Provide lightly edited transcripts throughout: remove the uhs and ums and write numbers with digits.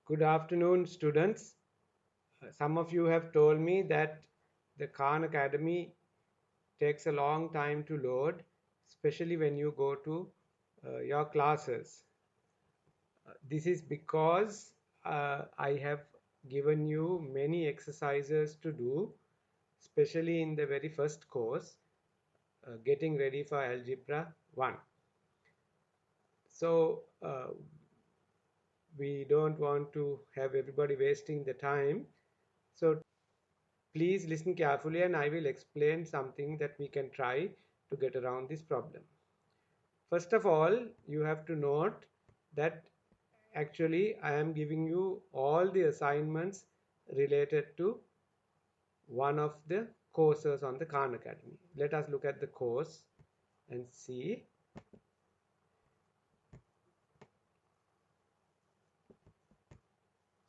Good afternoon, students. Some of you have told me that the Khan Academy takes a long time to load, especially when you go to your classes. This is because I have given you many exercises to do, especially in the very first course, Getting Ready for Algebra 1. So, we don't want to have everybody wasting the time. So, please listen carefully and I will explain something that we can try to get around this problem. First of all, you have to note that actually I am giving you all the assignments related to one of the courses on the Khan Academy. Let us look at the course and see.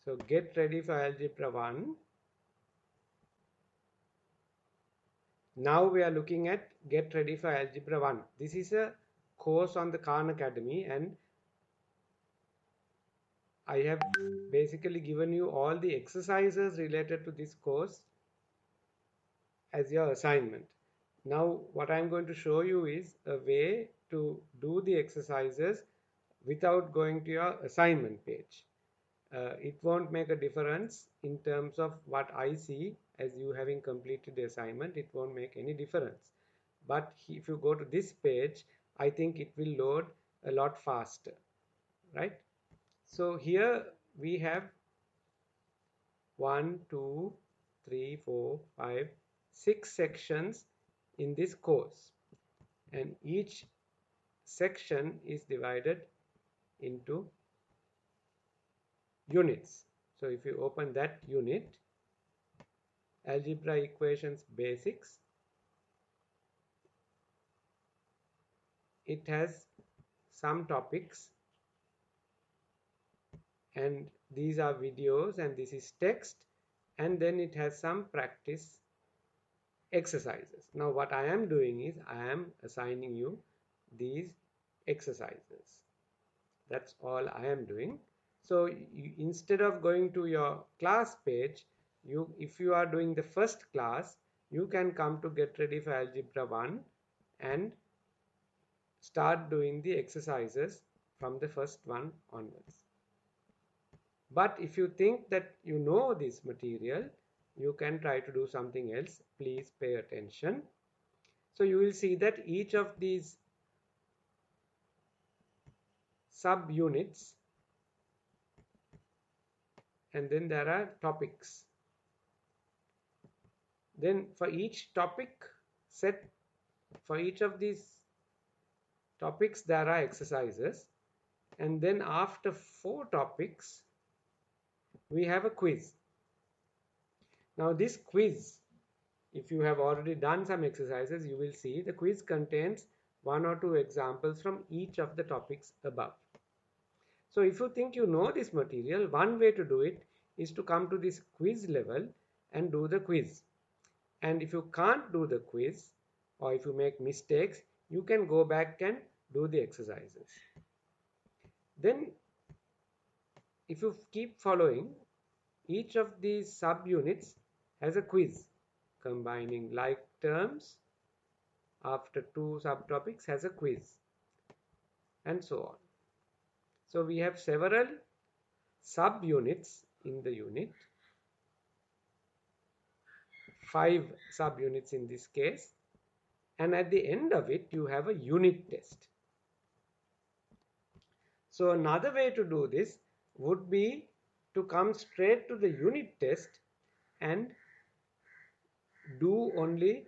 So get ready for Algebra 1. Now we are looking at Get Ready for Algebra 1. This is a course on the Khan Academy and I have basically given you all the exercises related to this course as your assignment. Now what I'm going to show you is a way to do the exercises without going to your assignment page. It won't make a difference in terms of what I see as you having completed the assignment. It won't make any difference. But if you go to this page, I think it will load a lot faster, right? So here we have 1, 2, 3, 4, 5, 6 sections in this course, and each section is divided into units. So if you open that unit, Algebra Equations Basics, it has some topics, and these are videos and this is text, and then it has some practice exercises. Now what I am doing is I am assigning you these exercises. That's all I am doing. So instead of going to your class page, if you are doing the first class, you can come to Get Ready for Algebra 1 and start doing the exercises from the first one onwards. But if you think that you know this material, you can try to do something else. Please pay attention. So you will see that each of these subunits, and then there are topics. Then for each topic set, for each of these topics there are exercises, and then after 4 topics we have a quiz. Now this quiz, if you have already done some exercises, you will see the quiz contains 1 or 2 examples from each of the topics above. So if you think you know this material, one way to do it is to come to this quiz level and do the quiz. And if you can't do the quiz, or if you make mistakes, you can go back and do the exercises. Then if you keep following, each of these subunits has a quiz combining like terms. After 2 subtopics has a quiz, and so on. So we have several subunits in the unit, 5 subunits in this case, and at the end of it you have a unit test. So another way to do this would be to come straight to the unit test and do only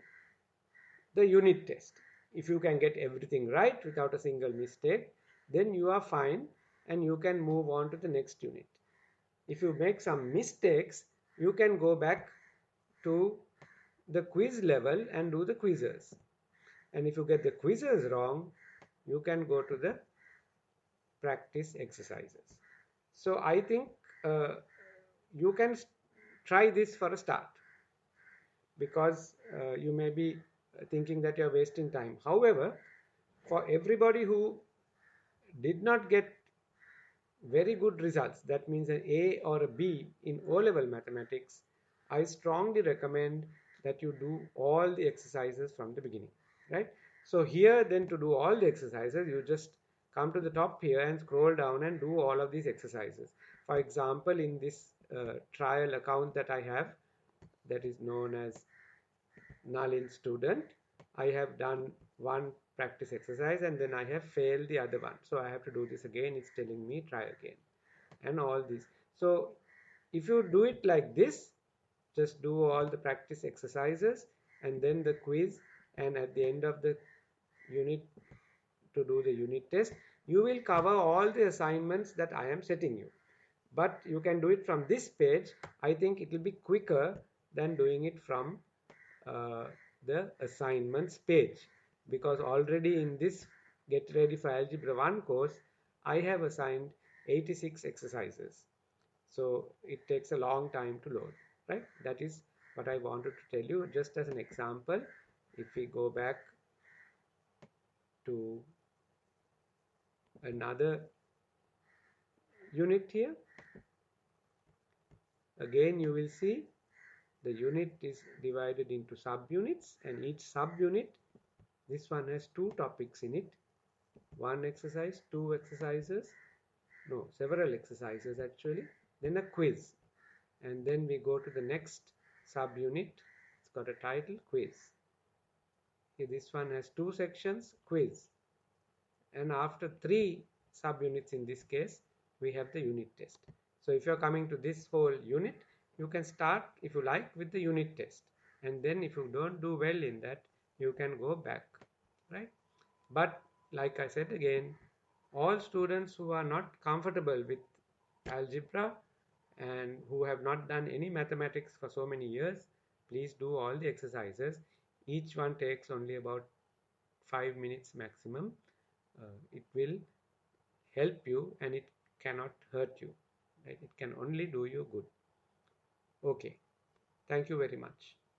the unit test. If you can get everything right without a single mistake, then you are fine and you can move on to the next unit. If you make some mistakes, you can go back to the quiz level and do the quizzes. And if you get the quizzes wrong, you can go to the practice exercises. So I think you can try this for a start, because you may be thinking that you're wasting time. However, for everybody who did not get very good results, that means an A or a B in O-level mathematics, I strongly recommend that you do all the exercises from the beginning, right? So here then, to do all the exercises, you just come to the top here and scroll down and do all of these exercises. For example, in this trial account that I have, that is known as Nalin Student, I have done one practice exercise and then I have failed the other one. So I have to do this again. It's telling me try again and all this. So if you do it like this, just do all the practice exercises and then the quiz, and at the end of the unit, to do the unit test, you will cover all the assignments that I am setting you. But you can do it from this page. I think it will be quicker than doing it from uh, the assignments page, because already in this Get Ready for Algebra 1 course, I have assigned 86 exercises. So it takes a long time to load, right? That is what I wanted to tell you. Just as an example, if we go back to another unit here, again you will see the unit is divided into subunits, and each subunit, this one has 2 topics in it, 1 exercise, 2 exercises, no, several exercises actually, then a quiz, and then we go to the next subunit. It's got a title, quiz. Here this one has 2 sections, quiz, and after 3 subunits in this case, we have the unit test. So if you're coming to this whole unit, you can start, if you like, with the unit test, and then if you don't do well in that, you can go back, right? But like I said again, all students who are not comfortable with algebra and who have not done any mathematics for so many years, please do all the exercises. Each one takes only about 5 minutes maximum. It will help you and it cannot hurt you, right? It can only do you good. Okay, thank you very much.